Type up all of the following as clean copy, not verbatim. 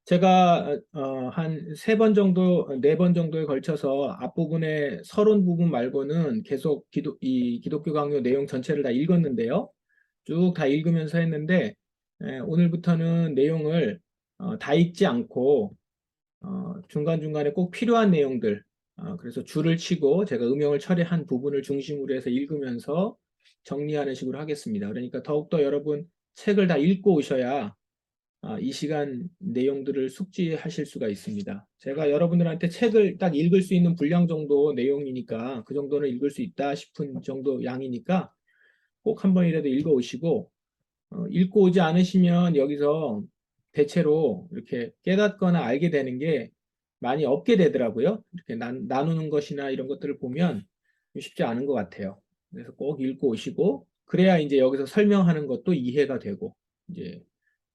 제가 한 세 번 정도, 네 번 정도에 걸쳐서 앞부분에 서론 부분 말고는 계속 기독교 강요 내용 전체를 다 읽었는데요. 쭉 다 읽으면서 했는데 오늘부터는 내용을 다 읽지 않고 중간중간에 꼭 필요한 내용들, 그래서 줄을 치고 제가 음영을 처리한 부분을 중심으로 해서 읽으면서 정리하는 식으로 하겠습니다. 그러니까 더욱더 여러분 책을 다 읽고 오셔야 이 시간 내용들을 숙지하실 수가 있습니다. 제가 여러분들한테 책을 딱 읽을 수 있는 분량 정도 내용이니까 그 정도는 읽을 수 있다 싶은 정도 양이니까 꼭 한 번이라도 읽어 오시고 읽고 오지 않으시면 여기서 대체로 이렇게 깨닫거나 알게 되는 게 많이 없게 되더라고요. 이렇게 나누는 것이나 이런 것들을 보면 쉽지 않은 것 같아요. 그래서 꼭 읽고 오시고 그래야 이제 여기서 설명하는 것도 이해가 되고 이제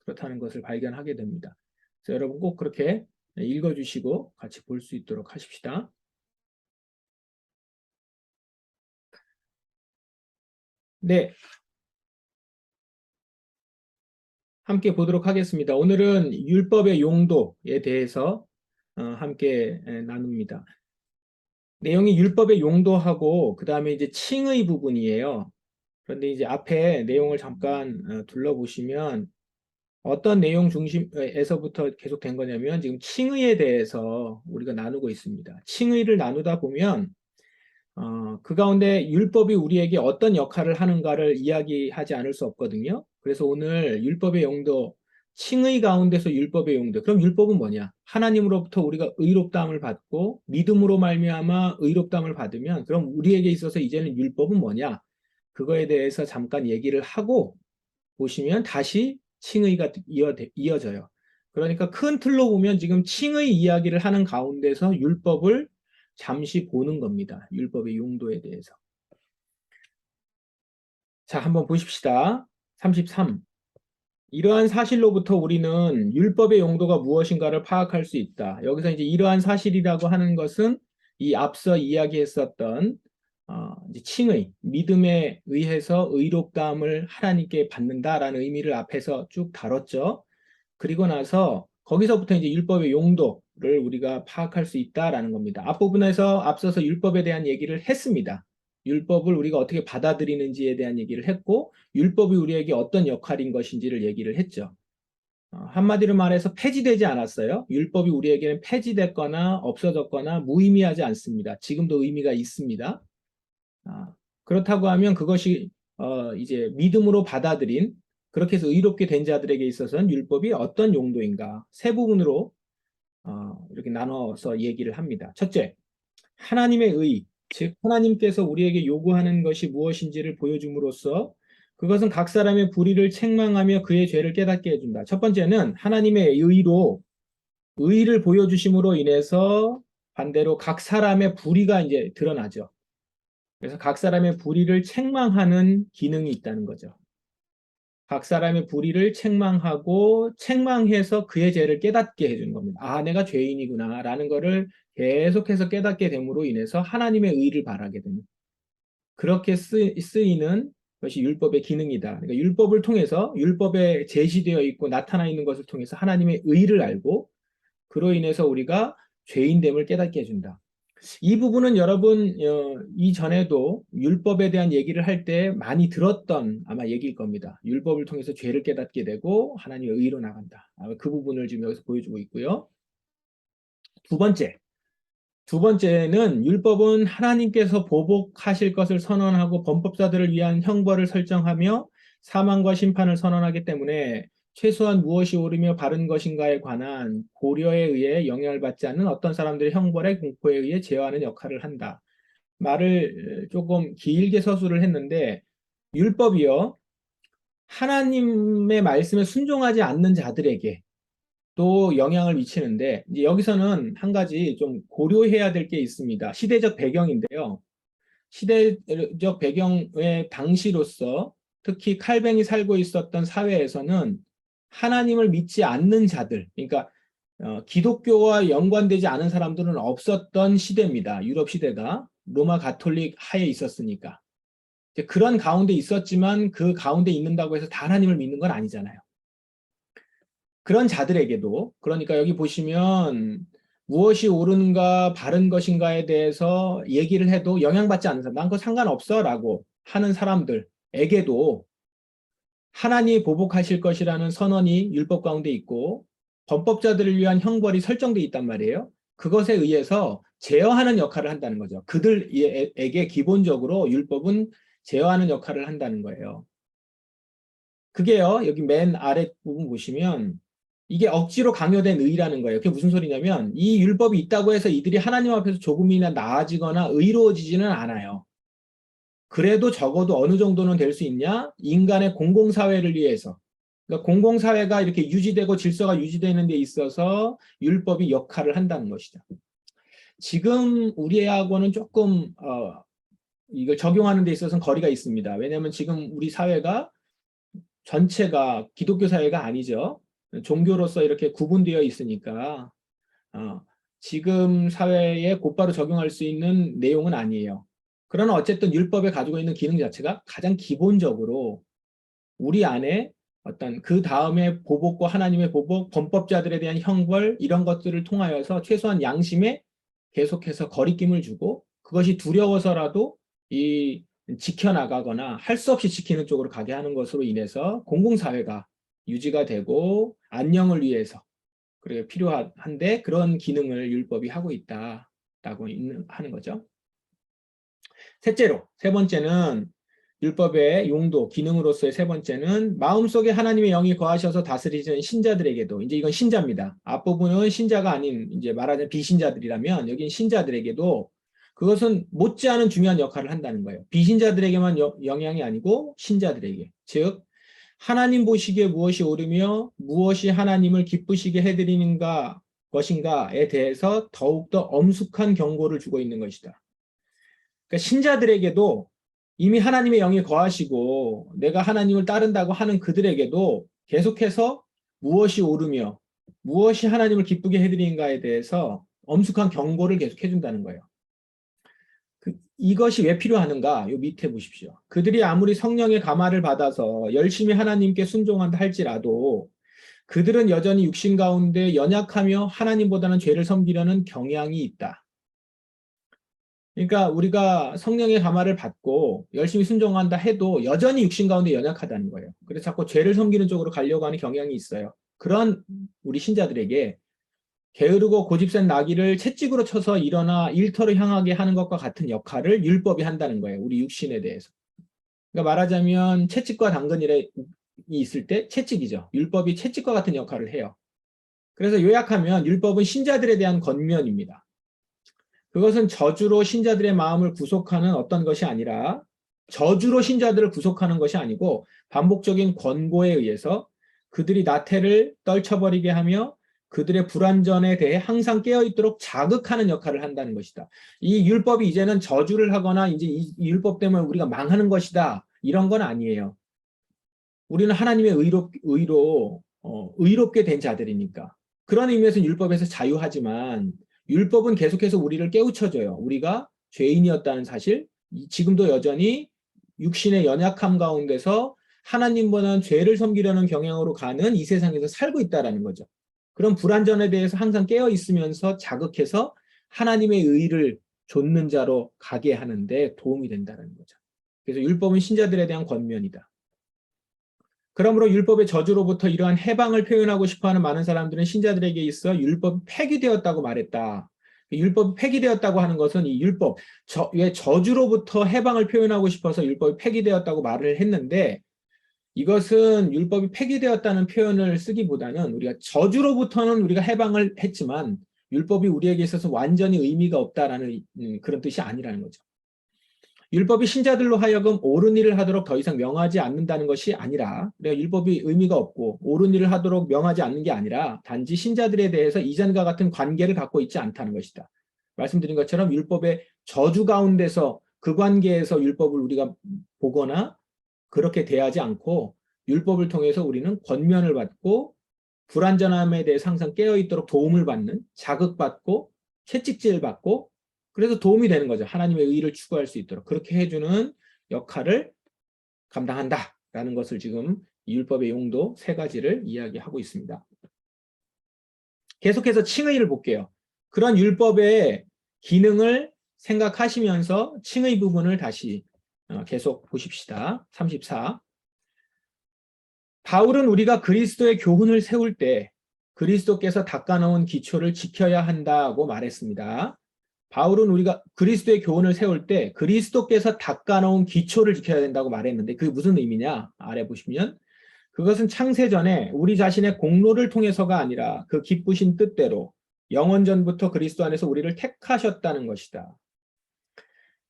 그렇다는 것을 발견하게 됩니다. 그래서 여러분 꼭 그렇게 읽어주시고 같이 볼 수 있도록 하십시다. 네, 함께 보도록 하겠습니다. 오늘은 율법의 용도에 대해서 함께 나눕니다. 내용이 율법의 용도하고 그 다음에 이제 칭의 부분이에요. 그런데 이제 앞에 내용을 잠깐 둘러보시면 어떤 내용 중심에서부터 계속 된 거냐면 지금 칭의에 대해서 우리가 나누고 있습니다. 칭의를 나누다 보면 그 가운데 율법이 우리에게 어떤 역할을 하는가를 이야기하지 않을 수 없거든요. 그래서 오늘 율법의 용도, 칭의 가운데서 율법의 용도. 그럼 율법은 뭐냐? 하나님으로부터 우리가 의롭다함을 받고 믿음으로 말미암아 의롭다함을 받으면 그럼 우리에게 있어서 이제는 율법은 뭐냐? 그거에 대해서 잠깐 얘기를 하고 보시면 다시 칭의가 이어져요. 그러니까 큰 틀로 보면 지금 칭의 이야기를 하는 가운데서 율법을 잠시 보는 겁니다. 율법의 용도에 대해서. 자, 한번 보십시다. 33. 이러한 사실로부터 우리는 율법의 용도가 무엇인가를 파악할 수 있다. 여기서 이제 이러한 사실이라고 하는 것은 이 앞서 이야기했었던 이제 칭의, 믿음에 의해서 의롭다함을 하나님께 받는다라는 의미를 앞에서 쭉 다뤘죠. 그리고 나서 거기서부터 이제 율법의 용도를 우리가 파악할 수 있다라는 겁니다. 앞부분에서 앞서서 율법에 대한 얘기를 했습니다. 율법을 우리가 어떻게 받아들이는지에 대한 얘기를 했고, 율법이 우리에게 어떤 역할인 것인지를 얘기를 했죠. 한마디로 말해서 폐지되지 않았어요. 율법이 우리에게는 폐지됐거나 없어졌거나 무의미하지 않습니다. 지금도 의미가 있습니다. 그렇다고 하면 그것이 이제 믿음으로 받아들인 그렇게 해서 의롭게 된 자들에게 있어서는 율법이 어떤 용도인가 세 부분으로 이렇게 나눠서 얘기를 합니다. 첫째, 하나님의 의, 즉 하나님께서 우리에게 요구하는 것이 무엇인지를 보여줌으로써 그것은 각 사람의 불의를 책망하며 그의 죄를 깨닫게 해준다. 첫 번째는 하나님의 의로 의를 보여주심으로 인해서 반대로 각 사람의 불의가 이제 드러나죠. 그래서 각 사람의 불의를 책망하는 기능이 있다는 거죠. 각 사람의 불의를 책망하고 책망해서 그의 죄를 깨닫게 해주는 겁니다. 아, 내가 죄인이구나 라는 거를 계속해서 깨닫게 됨으로 인해서 하나님의 의를 바라게 됩니다. 그렇게 쓰이는 것이 율법의 기능이다. 그러니까 율법을 통해서 율법에 제시되어 있고 나타나 있는 것을 통해서 하나님의 의를 알고 그로 인해서 우리가 죄인됨을 깨닫게 해준다. 이 부분은 여러분 이전에도 율법에 대한 얘기를 할 때 많이 들었던 아마 얘기일 겁니다. 율법을 통해서 죄를 깨닫게 되고 하나님의 의로 나간다. 그 부분을 지금 여기서 보여주고 있고요. 두 번째, 두 번째는 율법은 하나님께서 보복하실 것을 선언하고 범법자들을 위한 형벌을 설정하며 사망과 심판을 선언하기 때문에 최소한 무엇이 옳으며 바른 것인가에 관한 고려에 의해 영향을 받지 않는 어떤 사람들의 형벌의 공포에 의해 제어하는 역할을 한다. 말을 조금 길게 서술을 했는데 율법이요. 하나님의 말씀에 순종하지 않는 자들에게 또 영향을 미치는데 이제 여기서는 한 가지 좀 고려해야 될 게 있습니다. 시대적 배경인데요. 시대적 배경의 당시로서 특히 칼뱅이 살고 있었던 사회에서는 하나님을 믿지 않는 자들, 그러니까 기독교와 연관되지 않은 사람들은 없었던 시대입니다. 유럽 시대가 로마 가톨릭 하에 있었으니까. 그런 가운데 있었지만 그 가운데 있는다고 해서 다 하나님을 믿는 건 아니잖아요. 그런 자들에게도, 그러니까 여기 보시면 무엇이 옳은가 바른 것인가에 대해서 얘기를 해도 영향받지 않는 사람, 난 그거 상관없어 라고 하는 사람들에게도 하나님이 보복하실 것이라는 선언이 율법 가운데 있고 범법자들을 위한 형벌이 설정되어 있단 말이에요. 그것에 의해서 제어하는 역할을 한다는 거죠. 그들에게 기본적으로 율법은 제어하는 역할을 한다는 거예요. 그게요, 여기 맨 아래 부분 보시면 이게 억지로 강요된 의라는 거예요. 그게 무슨 소리냐면 이 율법이 있다고 해서 이들이 하나님 앞에서 조금이나 나아지거나 의로워지지는 않아요. 그래도 적어도 어느 정도는 될 수 있냐? 인간의 공공사회를 위해서. 그러니까 공공사회가 이렇게 유지되고 질서가 유지되는 데 있어서 율법이 역할을 한다는 것이죠. 지금 우리하고는 조금 이걸 적용하는 데 있어서는 거리가 있습니다. 왜냐하면 지금 우리 사회가 전체가 기독교 사회가 아니죠. 종교로서 이렇게 구분되어 있으니까 지금 사회에 곧바로 적용할 수 있는 내용은 아니에요. 그러나 어쨌든 율법에 가지고 있는 기능 자체가 가장 기본적으로 우리 안에 어떤 그 다음에 보복과 하나님의 보복, 범법자들에 대한 형벌 이런 것들을 통하여서 최소한 양심에 계속해서 거리낌을 주고 그것이 두려워서라도 이 지켜나가거나 할 수 없이 지키는 쪽으로 가게 하는 것으로 인해서 공공사회가 유지가 되고 안녕을 위해서 그래 필요한데 그런 기능을 율법이 하고 있다라고 하는 거죠. 셋째로, 세 번째는 율법의 용도, 기능으로서의 세 번째는 마음속에 하나님의 영이 거하셔서 다스리시는 신자들에게도, 이제 이건 신자입니다. 앞부분은 신자가 아닌, 이제 말하자면 비신자들이라면, 여긴 신자들에게도 그것은 못지않은 중요한 역할을 한다는 거예요. 비신자들에게만 영향이 아니고 신자들에게. 즉, 하나님 보시기에 무엇이 옳으며 무엇이 하나님을 기쁘시게 해드리는가 것인가에 대해서 더욱더 엄숙한 경고를 주고 있는 것이다. 그러니까 신자들에게도 이미 하나님의 영이 거하시고 내가 하나님을 따른다고 하는 그들에게도 계속해서 무엇이 옳으며 무엇이 하나님을 기쁘게 해드리는가에 대해서 엄숙한 경고를 계속 해준다는 거예요. 이것이 왜 필요하는가? 요 밑에 보십시오. 그들이 아무리 성령의 감화를 받아서 열심히 하나님께 순종한다 할지라도 그들은 여전히 육신 가운데 연약하며 하나님보다는 죄를 섬기려는 경향이 있다. 그러니까 우리가 성령의 감화를 받고 열심히 순종한다 해도 여전히 육신 가운데 연약하다는 거예요. 그래서 자꾸 죄를 섬기는 쪽으로 가려고 하는 경향이 있어요. 그런 우리 신자들에게 게으르고 고집센 나귀를 채찍으로 쳐서 일어나 일터로 향하게 하는 것과 같은 역할을 율법이 한다는 거예요. 우리 육신에 대해서. 그러니까 말하자면 채찍과 당근이 있을 때 채찍이죠. 율법이 채찍과 같은 역할을 해요. 그래서 요약하면 율법은 신자들에 대한 권면입니다. 그것은 저주로 신자들의 마음을 구속하는 어떤 것이 아니라 저주로 신자들을 구속하는 것이 아니고 반복적인 권고에 의해서 그들이 나태를 떨쳐버리게 하며 그들의 불완전에 대해 항상 깨어있도록 자극하는 역할을 한다는 것이다. 이 율법이 이제는 저주를 하거나 이제 이 율법 때문에 우리가 망하는 것이다. 이런 건 아니에요. 우리는 하나님의 의롭게 된 자들이니까. 그런 의미에서 율법에서 자유하지만 율법은 계속해서 우리를 깨우쳐줘요. 우리가 죄인이었다는 사실, 지금도 여전히 육신의 연약함 가운데서 하나님보다는 죄를 섬기려는 경향으로 가는 이 세상에서 살고 있다는 거죠. 그런 불완전에 대해서 항상 깨어 있으면서 자극해서 하나님의 의를 좇는 자로 가게 하는데 도움이 된다는 거죠. 그래서 율법은 신자들에 대한 권면이다. 그러므로 율법의 저주로부터 이러한 해방을 표현하고 싶어하는 많은 사람들은 신자들에게 있어 율법이 폐기되었다고 말했다. 율법이 폐기되었다고 하는 것은 이 율법, 왜 저주로부터 해방을 표현하고 싶어서 율법이 폐기되었다고 말을 했는데 이것은 율법이 폐기되었다는 표현을 쓰기보다는 우리가 저주로부터는 우리가 해방을 했지만 율법이 우리에게 있어서 완전히 의미가 없다라는 그런 뜻이 아니라는 거죠. 율법이 신자들로 하여금 옳은 일을 하도록 더 이상 명하지 않는다는 것이 아니라 율법이 의미가 없고 옳은 일을 하도록 명하지 않는 게 아니라 단지 신자들에 대해서 이전과 같은 관계를 갖고 있지 않다는 것이다. 말씀드린 것처럼 율법의 저주 가운데서 그 관계에서 율법을 우리가 보거나 그렇게 대하지 않고 율법을 통해서 우리는 권면을 받고 불완전함에 대해서 항상 깨어있도록 도움을 받는, 자극받고 채찍질을 받고 그래서 도움이 되는 거죠. 하나님의 의를 추구할 수 있도록 그렇게 해주는 역할을 감당한다라는 것을 지금 이 율법의 용도 세 가지를 이야기하고 있습니다. 계속해서 칭의를 볼게요. 그런 율법의 기능을 생각하시면서 칭의 부분을 다시 계속 보십시다. 34. 바울은 우리가 그리스도의 교훈을 세울 때 그리스도께서 닦아놓은 기초를 지켜야 한다고 말했습니다. 바울은 우리가 그리스도의 교훈을 세울 때 그리스도께서 닦아놓은 기초를 지켜야 된다고 말했는데 그게 무슨 의미냐? 아래 보시면 그것은 창세전에 우리 자신의 공로를 통해서가 아니라 그 기쁘신 뜻대로 영원전부터 그리스도 안에서 우리를 택하셨다는 것이다.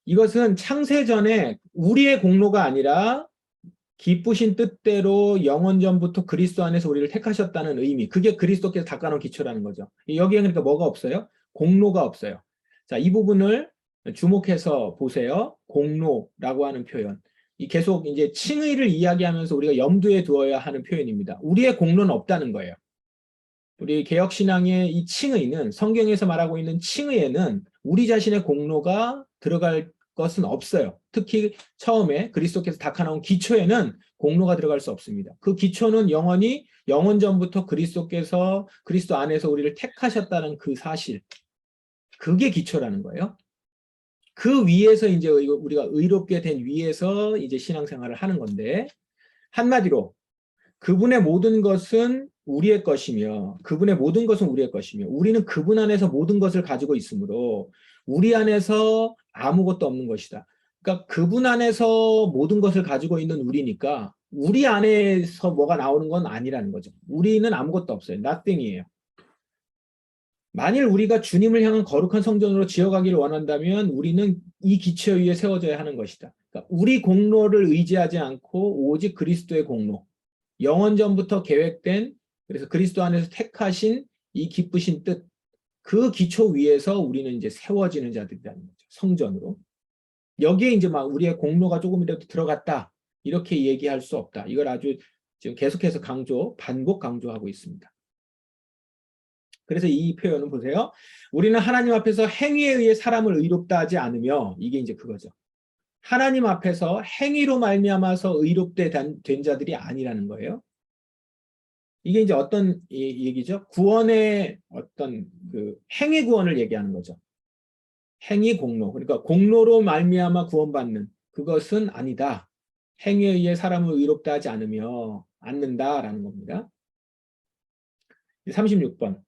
이것은 창세전에 우리의 공로가 아니라 기쁘신 뜻대로 영원전부터 그리스도 안에서 우리를 택하셨다는 의미. 그게 그리스도께서 닦아놓은 기초라는 거죠. 여기에 그러니까 뭐가 없어요? 공로가 없어요. 자, 이 부분을 주목해서 보세요. 공로라고 하는 표현. 이 계속 이제 칭의를 이야기하면서 우리가 염두에 두어야 하는 표현입니다. 우리의 공로는 없다는 거예요. 우리 개혁신앙의 이 칭의는 성경에서 말하고 있는 칭의에는 우리 자신의 공로가 들어갈 것은 없어요. 특히 처음에 그리스도께서 닦아놓은 기초에는 공로가 들어갈 수 없습니다. 그 기초는 영원히 영원전부터 그리스도께서 그리스도 안에서 우리를 택하셨다는 그 사실, 그게 기초라는 거예요. 그 위에서 이제 우리가 의롭게 된 위에서 이제 신앙생활을 하는 건데, 한마디로 그분의 모든 것은 우리의 것이며 그분의 모든 것은 우리의 것이며 우리는 그분 안에서 모든 것을 가지고 있으므로 우리 안에서 아무것도 없는 것이다. 그러니까 그분 안에서 모든 것을 가지고 있는 우리니까 우리 안에서 뭐가 나오는 건 아니라는 거죠. 우리는 아무것도 없어요. nothing이에요. 만일 우리가 주님을 향한 거룩한 성전으로 지어가기를 원한다면 우리는 이 기초 위에 세워져야 하는 것이다. 그러니까 우리 공로를 의지하지 않고 오직 그리스도의 공로, 영원전부터 계획된 그래서 그리스도 안에서 택하신 이 기쁘신 뜻, 그 기초 위에서 우리는 이제 세워지는 자들이라는 거죠. 성전으로. 여기에 이제 막 우리의 공로가 조금이라도 들어갔다. 이렇게 얘기할 수 없다. 이걸 아주 지금 계속해서 반복 강조하고 있습니다. 그래서 이 표현은 보세요. 우리는 하나님 앞에서 행위에 의해 사람을 의롭다 하지 않으며 이게 이제 그거죠. 하나님 앞에서 행위로 말미암아서 의롭게 된 자들이 아니라는 거예요. 이게 이제 어떤 얘기죠? 구원의 어떤 그 행위 구원을 얘기하는 거죠. 행위 공로. 그러니까 공로로 말미암아 구원받는 그것은 아니다. 행위에 의해 사람을 의롭다 하지 않는다라는 겁니다. 36번.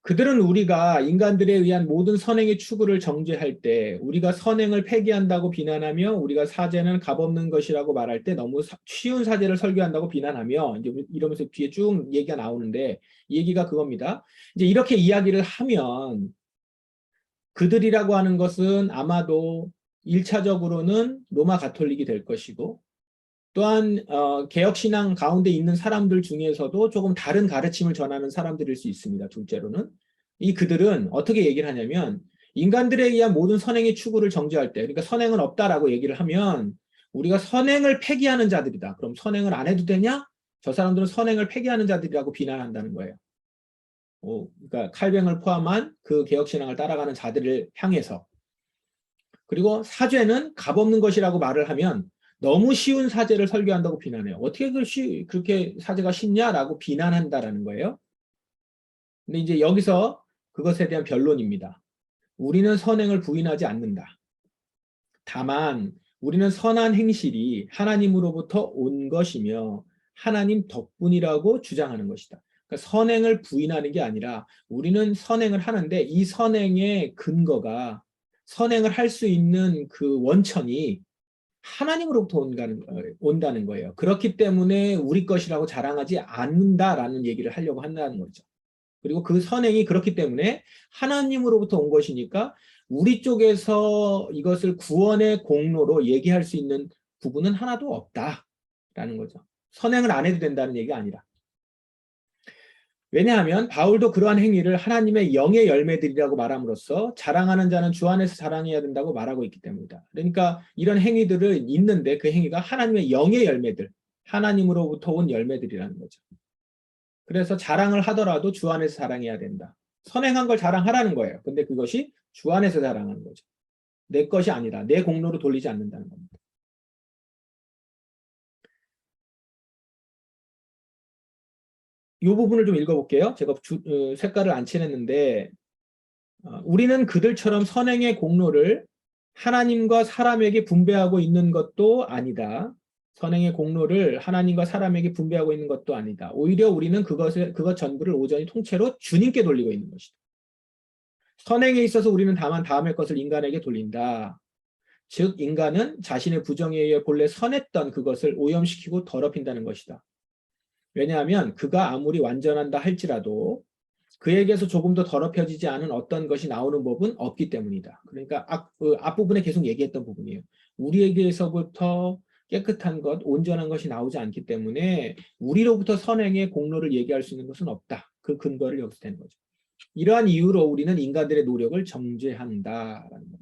그들은 우리가 인간들에 의한 모든 선행의 추구를 정죄할 때 우리가 선행을 폐기한다고 비난하며 우리가 사죄는 값없는 것이라고 말할 때 너무 쉬운 사죄를 설교한다고 비난하며 이제 이러면서 뒤에 쭉 얘기가 나오는데 이 얘기가 그겁니다. 이제 이렇게 이야기를 하면 그들이라고 하는 것은 아마도 1차적으로는 로마 가톨릭이 될 것이고 또한 개혁신앙 가운데 있는 사람들 중에서도 조금 다른 가르침을 전하는 사람들일 수 있습니다. 둘째로는 그들은 어떻게 얘기를 하냐면 인간들에 의한 모든 선행의 추구를 정죄할 때 그러니까 선행은 없다라고 얘기를 하면 우리가 선행을 폐기하는 자들이다. 그럼 선행을 안 해도 되냐? 저 사람들은 선행을 폐기하는 자들이라고 비난한다는 거예요. 그러니까 칼뱅을 포함한 그 개혁신앙을 따라가는 자들을 향해서 그리고 사죄는 값없는 것이라고 말을 하면 너무 쉬운 사죄를 설교한다고 비난해요. 어떻게 그렇게 사죄가 쉽냐라고 비난한다라는 거예요. 근데 이제 여기서 그것에 대한 변론입니다. 우리는 선행을 부인하지 않는다. 다만 우리는 선한 행실이 하나님으로부터 온 것이며 하나님 덕분이라고 주장하는 것이다. 그러니까 선행을 부인하는 게 아니라 우리는 선행을 하는데 이 선행의 근거가 선행을 할 수 있는 그 원천이 하나님으로부터 온다는 거예요. 그렇기 때문에 우리 것이라고 자랑하지 않는다라는 얘기를 하려고 한다는 거죠. 그리고 그 선행이 그렇기 때문에 하나님으로부터 온 것이니까 우리 쪽에서 이것을 구원의 공로로 얘기할 수 있는 부분은 하나도 없다라는 거죠. 선행을 안 해도 된다는 얘기가 아니라. 왜냐하면 바울도 그러한 행위를 하나님의 영의 열매들이라고 말함으로써 자랑하는 자는 주 안에서 자랑해야 된다고 말하고 있기 때문이다. 그러니까 이런 행위들을 있는데 그 행위가 하나님의 영의 열매들, 하나님으로부터 온 열매들이라는 거죠. 그래서 자랑을 하더라도 주 안에서 자랑해야 된다. 선행한 걸 자랑하라는 거예요. 근데 그것이 주 안에서 자랑하는 거죠. 내 것이 아니라 내 공로로 돌리지 않는다는 겁니다. 이 부분을 좀 읽어볼게요. 제가 색깔을 안 칠했는데 우리는 그들처럼 선행의 공로를 하나님과 사람에게 분배하고 있는 것도 아니다. 선행의 공로를 하나님과 사람에게 분배하고 있는 것도 아니다. 오히려 우리는 그것 전부를 온전히 통째로 주님께 돌리고 있는 것이다. 선행에 있어서 우리는 다만 다음의 것을 인간에게 돌린다. 즉 인간은 자신의 부정에 의해 본래 선했던 그것을 오염시키고 더럽힌다는 것이다. 왜냐하면 그가 아무리 완전한다 할지라도 그에게서 조금 더 더럽혀지지 않은 어떤 것이 나오는 법은 없기 때문이다. 그러니까 앞부분에 계속 얘기했던 부분이에요. 우리에게서부터 깨끗한 것, 온전한 것이 나오지 않기 때문에 우리로부터 선행의 공로를 얘기할 수 있는 것은 없다. 그 근거를 여기서 되는 거죠. 이러한 이유로 우리는 인간들의 노력을 정죄한다라는 겁니다.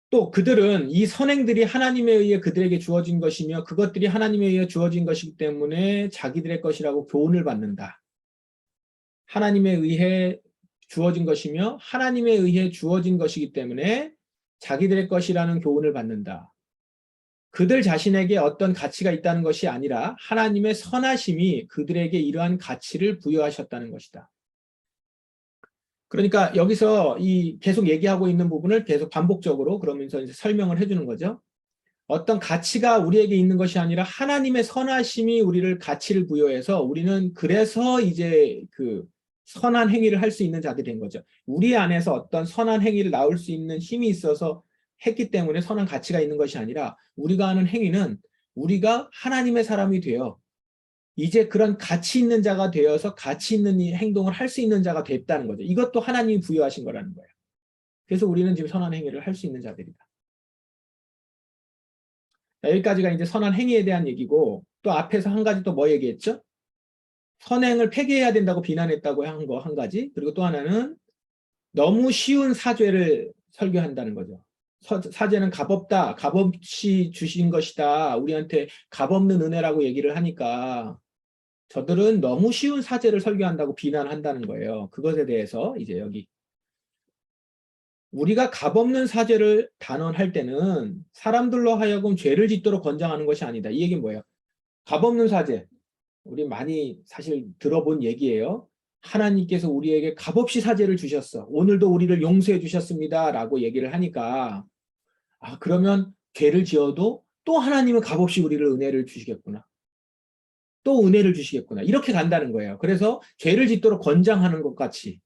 또 그들은 이 선행들이 하나님에 의해 그들에게 주어진 것이며 그것들이 하나님에 의해 주어진 것이기 때문에 자기들의 것이라고 교훈을 받는다. 하나님에 의해 주어진 것이며 하나님에 의해 주어진 것이기 때문에 자기들의 것이라는 교훈을 받는다. 그들 자신에게 어떤 가치가 있다는 것이 아니라 하나님의 선하심이 그들에게 이러한 가치를 부여하셨다는 것이다. 그러니까 여기서 이 계속 얘기하고 있는 부분을 계속 반복적으로 그러면서 이제 설명을 해주는 거죠. 어떤 가치가 우리에게 있는 것이 아니라 하나님의 선하심이 우리를 가치를 부여해서 우리는 그래서 이제 그 선한 행위를 할 수 있는 자들이 된 거죠. 우리 안에서 어떤 선한 행위를 나올 수 있는 힘이 있어서 했기 때문에 선한 가치가 있는 것이 아니라 우리가 하는 행위는 우리가 하나님의 사람이 되어 이제 그런 가치 있는 자가 되어서 가치 있는 행동을 할 수 있는 자가 됐다는 거죠. 이것도 하나님이 부여하신 거라는 거예요. 그래서 우리는 지금 선한 행위를 할 수 있는 자들이다. 여기까지가 이제 선한 행위에 대한 얘기고 또 앞에서 한 가지 또 뭐 얘기했죠? 선행을 폐기해야 된다고 비난했다고 한 거 한 가지. 그리고 또 하나는 너무 쉬운 사죄를 설교한다는 거죠. 사죄는 값없다. 값없이 주신 것이다. 우리한테 값없는 은혜라고 얘기를 하니까 저들은 너무 쉬운 사죄를 설교한다고 비난한다는 거예요. 그것에 대해서 이제 여기 우리가 값없는 사죄를 단언할 때는 사람들로 하여금 죄를 짓도록 권장하는 것이 아니다. 이 얘기는 뭐예요? 값없는 사죄. 우리 많이 사실 들어본 얘기예요. 하나님께서 우리에게 값없이 사죄를 주셨어. 오늘도 우리를 용서해 주셨습니다. 라고 얘기를 하니까 그러면 죄를 지어도 또 하나님은 값없이 우리를 은혜를 주시겠구나. 또 은혜를 주시겠구나. 이렇게 간다는 거예요. 그래서 죄를 짓도록 권장하는 것 같이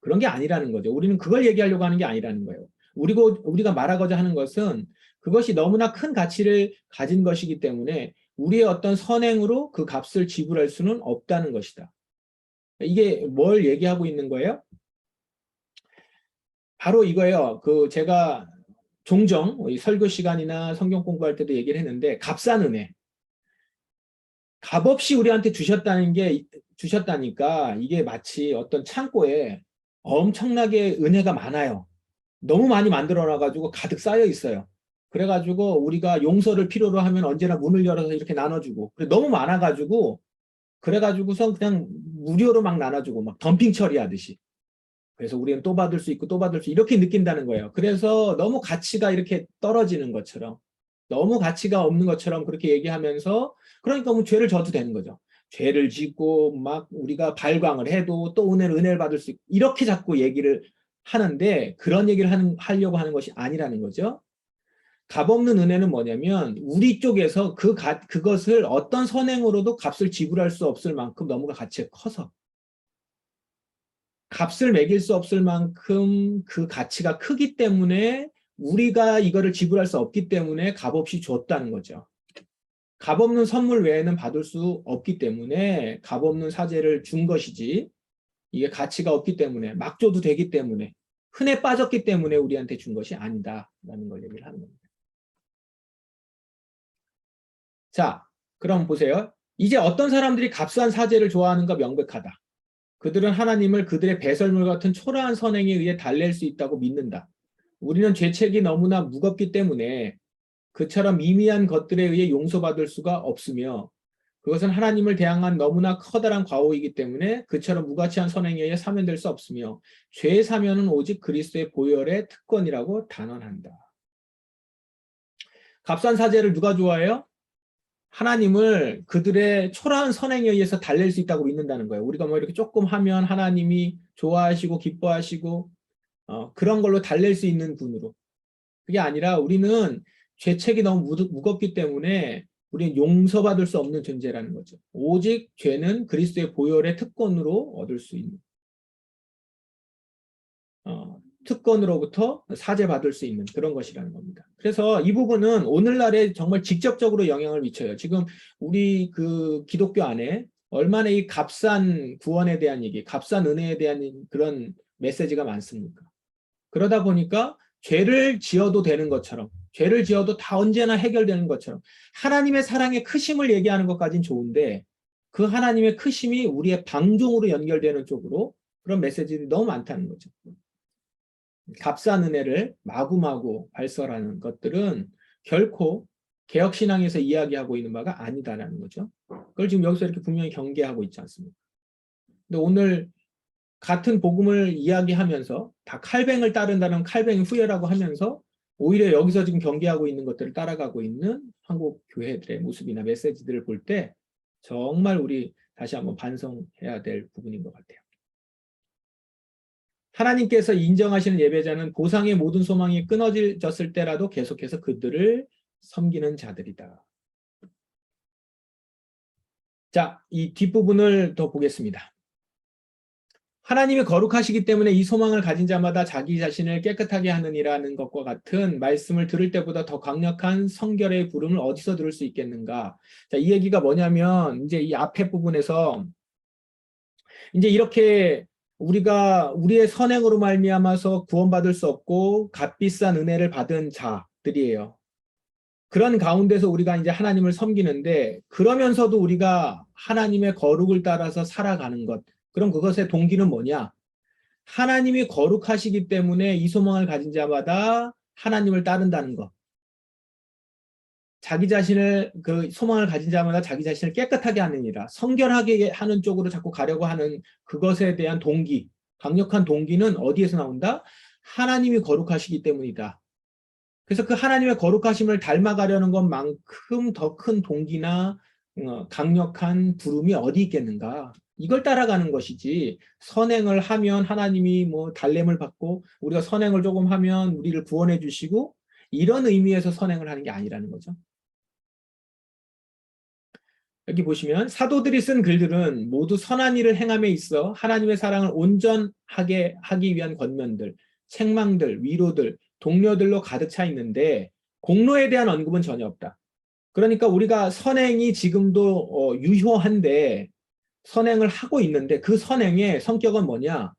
그런 게 아니라는 거죠. 우리는 그걸 얘기하려고 하는 게 아니라는 거예요. 우리가 말하고자 하는 것은 그것이 너무나 큰 가치를 가진 것이기 때문에 우리의 어떤 선행으로 그 값을 지불할 수는 없다는 것이다. 이게 뭘 얘기하고 있는 거예요? 바로 이거예요. 제가 종종 설교 시간이나 성경 공부할 때도 얘기를 했는데 값싼 은혜. 값없이 우리한테 주셨다니까 이게 마치 어떤 창고에 엄청나게 은혜가 많아요. 너무 많이 만들어놔가지고 가득 쌓여 있어요. 그래가지고 우리가 용서를 필요로 하면 언제나 문을 열어서 이렇게 나눠주고 너무 많아가지고 그래가지고선 그냥 무료로 막 나눠주고 막 덤핑 처리하듯이 그래서 우리는 또 받을 수 있고 또 받을 수 이렇게 느낀다는 거예요. 그래서 너무 가치가 이렇게 떨어지는 것처럼 너무 가치가 없는 것처럼 그렇게 얘기하면서 그러니까 뭐 죄를 져도 되는 거죠. 죄를 짓고 막 우리가 발광을 해도 또 은혜를 받을 수 있고 이렇게 자꾸 얘기를 하는데 그런 얘기를 하려고 하는 것이 아니라는 거죠. 값없는 은혜는 뭐냐면 우리 쪽에서 그것을 어떤 선행으로도 값을 지불할 수 없을 만큼 너무나 가치가 커서 값을 매길 수 없을 만큼 그 가치가 크기 때문에 우리가 이거를 지불할 수 없기 때문에 값없이 줬다는 거죠. 값없는 선물 외에는 받을 수 없기 때문에 값없는 사죄를 준 것이지 이게 가치가 없기 때문에 막 줘도 되기 때문에 흔해 빠졌기 때문에 우리한테 준 것이 아니다라는 걸 얘기를 하는 겁니다. 자, 그럼 보세요. 이제 어떤 사람들이 값싼 사죄를 좋아하는가 명백하다. 그들은 하나님을 그들의 배설물 같은 초라한 선행에 의해 달랠 수 있다고 믿는다. 우리는 죄책이 너무나 무겁기 때문에 그처럼 미미한 것들에 의해 용서받을 수가 없으며 그것은 하나님을 대항한 너무나 커다란 과오이기 때문에 그처럼 무가치한 선행에 의해 사면될 수 없으며 죄의 사면은 오직 그리스도의 보혈의 특권이라고 단언한다. 값싼 사죄를 누가 좋아해요? 하나님을 그들의 초라한 선행에 의해서 달랠 수 있다고 믿는다는 거예요. 우리가 뭐 이렇게 조금 하면 하나님이 좋아하시고 기뻐하시고 그런 걸로 달랠 수 있는 분으로. 그게 아니라 우리는 죄책이 너무 무겁기 때문에 우리는 용서받을 수 없는 존재라는 거죠. 오직 죄는 그리스도의 보혈의 특권으로 얻을 수 있는 특권으로부터 사죄받을 수 있는 그런 것이라는 겁니다. 그래서 이 부분은 오늘날에 정말 직접적으로 영향을 미쳐요. 지금 우리 그 기독교 안에 얼마나 이 값싼 구원에 대한 얘기, 값싼 은혜에 대한 그런 메시지가 많습니까? 그러다 보니까 죄를 지어도 되는 것처럼, 죄를 지어도 다 언제나 해결되는 것처럼 하나님의 사랑의 크심을 얘기하는 것까지는 좋은데 그 하나님의 크심이 우리의 방종으로 연결되는 쪽으로 그런 메시지들이 너무 많다는 거죠. 값싼 은혜를 마구마구 발설하는 것들은 결코 개혁신앙에서 이야기하고 있는 바가 아니다라는 거죠. 그걸 지금 여기서 이렇게 분명히 경계하고 있지 않습니까? 근데 오늘 같은 복음을 이야기하면서 다 칼뱅을 따른다는 칼뱅 후예라고 하면서 오히려 여기서 지금 경계하고 있는 것들을 따라가고 있는 한국 교회들의 모습이나 메시지들을 볼 때 정말 우리 다시 한번 반성해야 될 부분인 것 같아요. 하나님께서 인정하시는 예배자는 보상의 모든 소망이 끊어졌을 때라도 계속해서 그들을 섬기는 자들이다. 자, 이 뒷부분을 더 보겠습니다. 하나님이 거룩하시기 때문에 이 소망을 가진 자마다 자기 자신을 깨끗하게 하느니라는 것과 같은 말씀을 들을 때보다 더 강력한 성결의 부름을 어디서 들을 수 있겠는가? 자, 이 얘기가 뭐냐면 이제 이 앞에 부분에서 이제 이렇게 우리가 우리의 선행으로 말미암아서 구원받을 수 없고 값비싼 은혜를 받은 자들이에요. 그런 가운데서 우리가 이제 하나님을 섬기는데 그러면서도 우리가 하나님의 거룩을 따라서 살아가는 것. 그럼 그것의 동기는 뭐냐? 하나님이 거룩하시기 때문에 이 소망을 가진 자마다 하나님을 따른다는 것. 자기 자신을 그 소망을 가진 자마다 자기 자신을 깨끗하게 하느니라. 성결하게 하는 쪽으로 자꾸 가려고 하는 그것에 대한 동기, 강력한 동기는 어디에서 나온다? 하나님이 거룩하시기 때문이다. 그래서 그 하나님의 거룩하심을 닮아가려는 것만큼 더 큰 동기나 강력한 부름이 어디 있겠는가? 이걸 따라가는 것이지 선행을 하면 하나님이 뭐 달램을 받고 우리가 선행을 조금 하면 우리를 구원해 주시고 이런 의미에서 선행을 하는 게 아니라는 거죠. 여기 보시면 사도들이 쓴 글들은 모두 선한 일을 행함에 있어 하나님의 사랑을 온전하게 하기 위한 권면들, 책망들, 위로들, 동료들로 가득 차 있는데 공로에 대한 언급은 전혀 없다. 그러니까 우리가 선행이 지금도 유효한데 선행을 하고 있는데 그 선행의 성격은 뭐냐?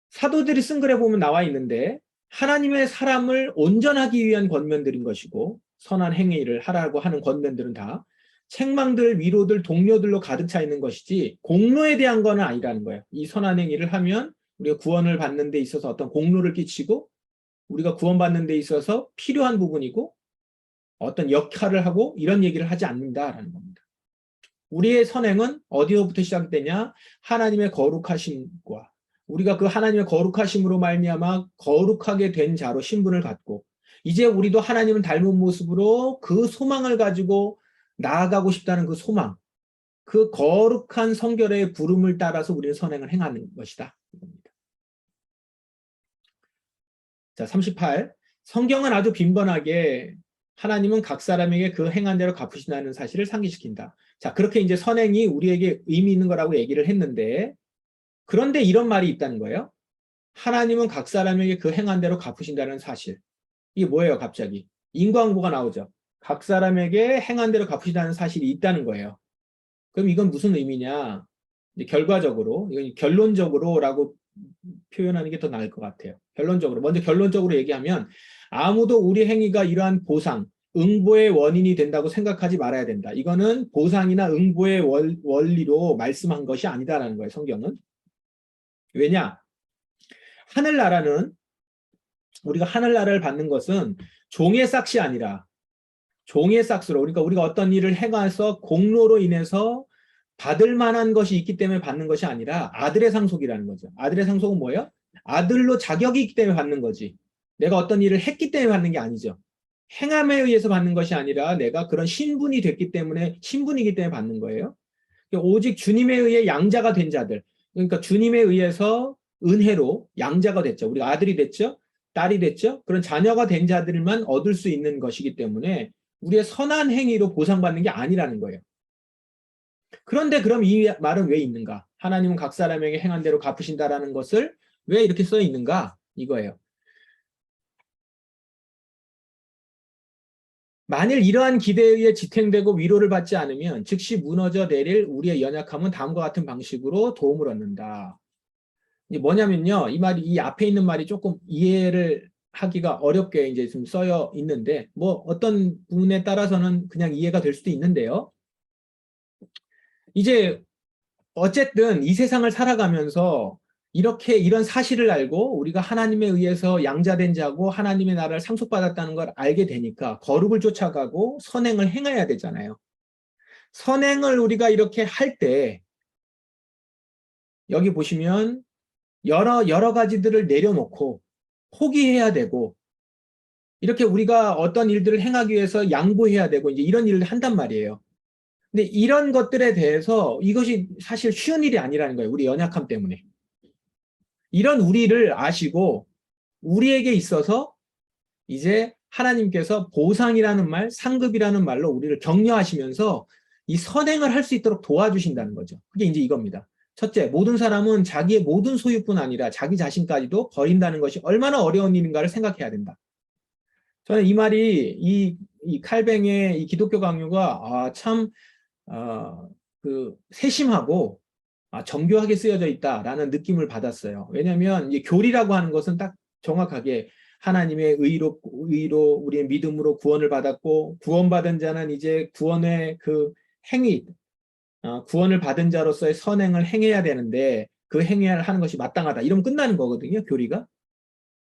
사도들이 쓴 글에 보면 나와 있는데 하나님의 사람을 온전하기 위한 권면들인 것이고 선한 행위를 하라고 하는 권면들은 다 책망들, 위로들, 동료들로 가득 차 있는 것이지 공로에 대한 건 아니라는 거예요. 이 선한 행위를 하면 우리가 구원을 받는 데 있어서 어떤 공로를 끼치고 우리가 구원받는 데 있어서 필요한 부분이고 어떤 역할을 하고 이런 얘기를 하지 않는다라는 겁니다. 우리의 선행은 어디로부터 시작되냐? 하나님의 거룩하심과 우리가 그 하나님의 거룩하심으로 말미암아 거룩하게 된 자로 신분을 갖고 이제 우리도 하나님을 닮은 모습으로 그 소망을 가지고 나아가고 싶다는 그 소망, 그 거룩한 성결의 부름을 따라서 우리는 선행을 행하는 것이다. 자, 38. 성경은 아주 빈번하게 하나님은 각 사람에게 그 행한 대로 갚으신다는 사실을 상기시킨다. 자, 그렇게 이제 선행이 우리에게 의미 있는 거라고 얘기를 했는데 그런데 이런 말이 있다는 거예요. 하나님은 각 사람에게 그 행한 대로 갚으신다는 사실. 이게 뭐예요, 갑자기? 인과응보가 나오죠. 각 사람에게 행한 대로 갚으신다는 사실이 있다는 거예요. 그럼 이건 무슨 의미냐? 이제 결과적으로, 이건 결론적으로라고 표현하는 게 더 나을 것 같아요. 결론적으로. 먼저 결론적으로 얘기하면 아무도 우리 행위가 이러한 보상, 응보의 원인이 된다고 생각하지 말아야 된다. 이거는 보상이나 응보의 원리로 말씀한 것이 아니다라는 거예요, 성경은. 왜냐? 하늘나라는 우리가 하늘나라를 받는 것은 종의 싹이 아니라 종의 싹으로 그러니까 우리가 어떤 일을 행해서 공로로 인해서 받을 만한 것이 있기 때문에 받는 것이 아니라 아들의 상속이라는 거죠. 아들의 상속은 뭐예요? 아들로 자격이 있기 때문에 받는 거지. 내가 어떤 일을 했기 때문에 받는 게 아니죠. 행함에 의해서 받는 것이 아니라 내가 그런 신분이기 때문에 받는 거예요. 오직 주님에 의해 양자가 된 자들, 그러니까 주님에 의해서 은혜로 양자가 됐죠. 우리가 아들이 됐죠. 딸이 됐죠. 그런 자녀가 된 자들만 얻을 수 있는 것이기 때문에 우리의 선한 행위로 보상받는 게 아니라는 거예요. 그런데 그럼 이 말은 왜 있는가? 하나님은 각 사람에게 행한 대로 갚으신다라는 것을 왜 이렇게 써 있는가? 이거예요. 만일 이러한 기대에 의해 지탱되고 위로를 받지 않으면 즉시 무너져 내릴 우리의 연약함은 다음과 같은 방식으로 도움을 얻는다. 이게 뭐냐면요. 이 앞에 있는 말이 조금 이해를 하기가 어렵게 이제 좀 써여 있는데, 뭐 어떤 부분에 따라서는 그냥 이해가 될 수도 있는데요. 이제 어쨌든 이 세상을 살아가면서 이런 사실을 알고 우리가 하나님에 의해서 양자된 자고 하나님의 나라를 상속받았다는 걸 알게 되니까 거룩을 쫓아가고 선행을 행해야 되잖아요. 선행을 우리가 이렇게 할 때 여기 보시면 여러 가지들을 내려놓고 포기해야 되고 이렇게 우리가 어떤 일들을 행하기 위해서 양보해야 되고 이제 이런 일을 한단 말이에요. 근데 이런 것들에 대해서 이것이 사실 쉬운 일이 아니라는 거예요. 우리 연약함 때문에. 이런 우리를 아시고 우리에게 있어서 이제 하나님께서 보상이라는 말, 상급이라는 말로 우리를 격려하시면서 이 선행을 할 수 있도록 도와주신다는 거죠. 그게 이제 이겁니다. 첫째, 모든 사람은 자기의 모든 소유뿐 아니라 자기 자신까지도 버린다는 것이 얼마나 어려운 일인가를 생각해야 된다. 저는 이 말이 이 칼뱅의 이 기독교 강요가 참 세심하고 정교하게 쓰여져 있다라는 느낌을 받았어요. 왜냐하면 이 교리라고 하는 것은 딱 정확하게 하나님의 의로 우리의 믿음으로 구원을 받았고 구원받은 자는 이제 구원의 그 행위, 구원을 받은 자로서의 선행을 행해야 되는데 그 행위를 하는 것이 마땅하다. 이러면 끝나는 거거든요, 교리가.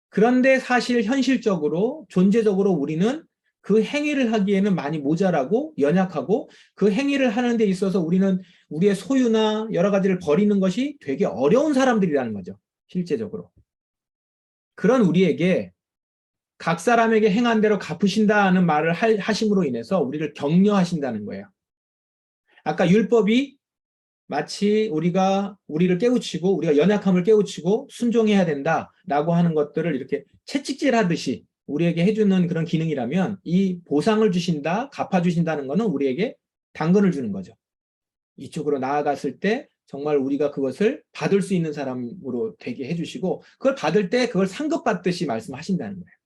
그런데 사실 현실적으로 존재적으로 우리는 그 행위를 하기에는 많이 모자라고 연약하고 그 행위를 하는 데 있어서 우리는 우리의 소유나 여러 가지를 버리는 것이 되게 어려운 사람들이라는 거죠. 실제적으로. 그런 우리에게 각 사람에게 행한 대로 갚으신다는 말을 하심으로 인해서 우리를 격려하신다는 거예요. 아까 율법이 마치 우리를 깨우치고 우리가 연약함을 깨우치고 순종해야 된다라고 하는 것들을 이렇게 채찍질하듯이 우리에게 해주는 그런 기능이라면 이 보상을 주신다, 갚아주신다는 것은 우리에게 당근을 주는 거죠. 이쪽으로 나아갔을 때 정말 우리가 그것을 받을 수 있는 사람으로 되게 해주시고 그걸 받을 때 그걸 상급받듯이 말씀하신다는 거예요.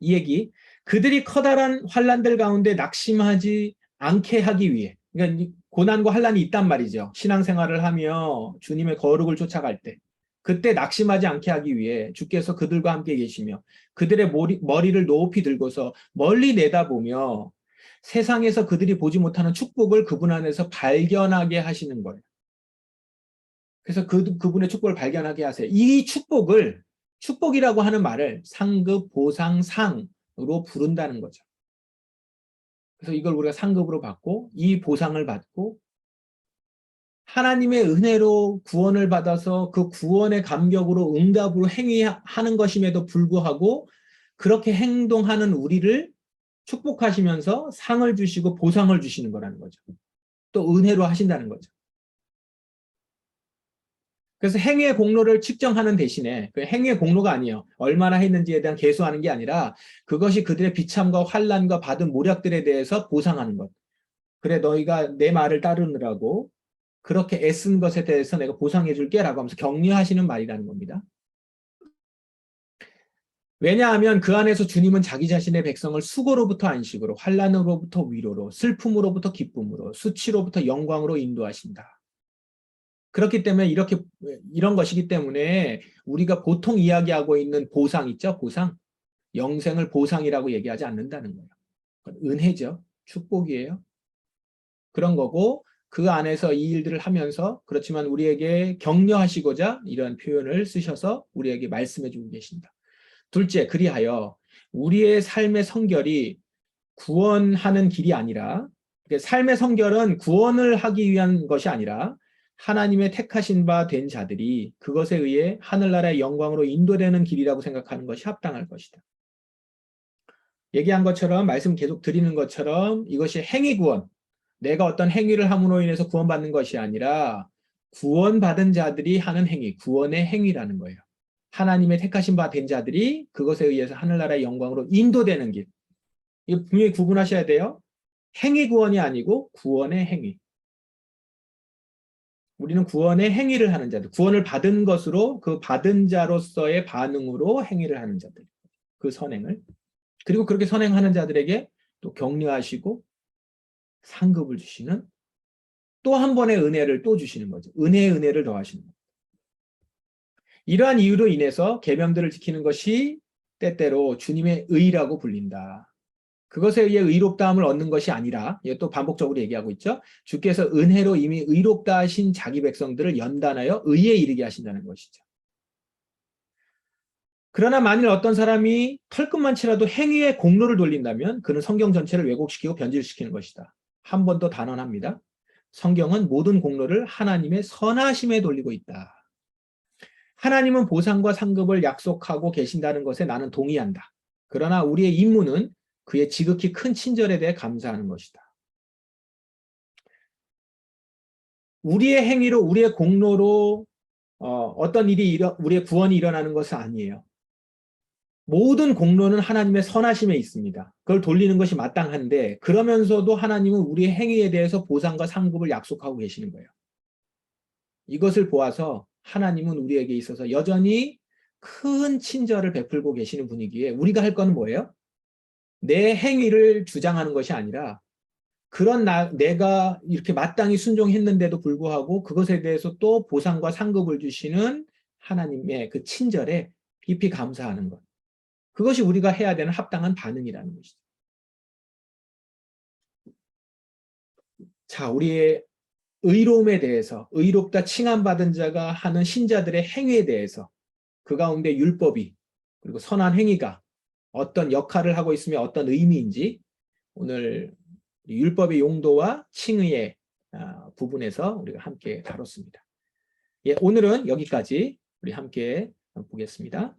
이 얘기, 그들이 커다란 환난들 가운데 낙심하지 않게 하기 위해, 그러니까 고난과 환난이 있단 말이죠. 신앙생활을 하며 주님의 거룩을 쫓아갈 때 그때 낙심하지 않게 하기 위해 주께서 그들과 함께 계시며 그들의 머리를 높이 들고서 멀리 내다보며 세상에서 그들이 보지 못하는 축복을 그분 안에서 발견하게 하시는 거예요. 그래서 그분의 축복을 발견하게 하세요. 이 축복이라고 하는 말을 상급, 보상, 상으로 부른다는 거죠. 그래서 이걸 우리가 상급으로 받고 이 보상을 받고 하나님의 은혜로 구원을 받아서 그 구원의 감격으로 응답으로 행위하는 것임에도 불구하고 그렇게 행동하는 우리를 축복하시면서 상을 주시고 보상을 주시는 거라는 거죠. 또 은혜로 하신다는 거죠. 그래서 행위의 공로를 측정하는 대신에 그 행위의 공로가 아니에요. 얼마나 했는지에 대한 계수하는 게 아니라 그것이 그들의 비참과 환난과 받은 모략들에 대해서 보상하는 것. 그래 너희가 내 말을 따르느라고 그렇게 애쓴 것에 대해서 내가 보상해 줄게 라고 하면서 격려하시는 말이라는 겁니다. 왜냐하면 그 안에서 주님은 자기 자신의 백성을 수고로부터 안식으로, 환난으로부터 위로로, 슬픔으로부터 기쁨으로, 수치로부터 영광으로 인도하신다. 그렇기 때문에 이런 것이기 때문에 우리가 보통 이야기하고 있는 보상 있죠? 보상. 영생을 보상이라고 얘기하지 않는다는 거예요. 은혜죠. 축복이에요. 그런 거고 그 안에서 이 일들을 하면서 그렇지만 우리에게 격려하시고자 이런 표현을 쓰셔서 우리에게 말씀해 주고 계신다. 둘째, 그리하여 우리의 삶의 성결이 구원하는 길이 아니라 삶의 성결은 구원을 하기 위한 것이 아니라 하나님의 택하신 바 된 자들이 그것에 의해 하늘나라의 영광으로 인도되는 길이라고 생각하는 것이 합당할 것이다. 얘기한 것처럼 말씀 계속 드리는 것처럼 이것이 행위 구원, 내가 어떤 행위를 함으로 인해서 구원받는 것이 아니라 구원받은 자들이 하는 행위, 구원의 행위라는 거예요. 하나님의 택하신 바 된 자들이 그것에 의해서 하늘나라의 영광으로 인도되는 길. 이거 분명히 구분하셔야 돼요. 행위 구원이 아니고 구원의 행위. 우리는 구원의 행위를 하는 자들, 구원을 받은 것으로 그 받은 자로서의 반응으로 행위를 하는 자들, 그 선행을. 그리고 그렇게 선행하는 자들에게 또 격려하시고 상급을 주시는 또 한 번의 은혜를 또 주시는 거죠. 은혜의 은혜를 더하시는 거죠. 이러한 이유로 인해서 계명들을 지키는 것이 때때로 주님의 의라고 불린다. 그것에 의해 의롭다함을 얻는 것이 아니라, 이것도 반복적으로 얘기하고 있죠. 주께서 은혜로 이미 의롭다 하신 자기 백성들을 연단하여 의에 이르게 하신다는 것이죠. 그러나 만일 어떤 사람이 털끝만 치라도 행위의 공로를 돌린다면 그는 성경 전체를 왜곡시키고 변질시키는 것이다. 한 번 더 단언합니다. 성경은 모든 공로를 하나님의 선하심에 돌리고 있다. 하나님은 보상과 상급을 약속하고 계신다는 것에 나는 동의한다. 그러나 우리의 임무는 그의 지극히 큰 친절에 대해 감사하는 것이다. 우리의 행위로, 우리의 공로로 어떤 일이 우리의 구원이 일어나는 것은 아니에요. 모든 공로는 하나님의 선하심에 있습니다. 그걸 돌리는 것이 마땅한데, 그러면서도 하나님은 우리의 행위에 대해서 보상과 상급을 약속하고 계시는 거예요. 이것을 보아서 하나님은 우리에게 있어서 여전히 큰 친절을 베풀고 계시는 분이기에 우리가 할 건 뭐예요? 내 행위를 주장하는 것이 아니라 그런 내가 이렇게 마땅히 순종했는데도 불구하고 그것에 대해서 또 보상과 상급을 주시는 하나님의 그 친절에 깊이 감사하는 것. 그것이 우리가 해야 되는 합당한 반응이라는 것이죠. 자, 우리의 의로움에 대해서, 의롭다 칭함받은 자가 하는 신자들의 행위에 대해서, 그 가운데 율법이 그리고 선한 행위가 어떤 역할을 하고 있으며 어떤 의미인지 오늘 율법의 용도와 칭의의 부분에서 우리가 함께 다뤘습니다. 예, 오늘은 여기까지 우리 함께 보겠습니다.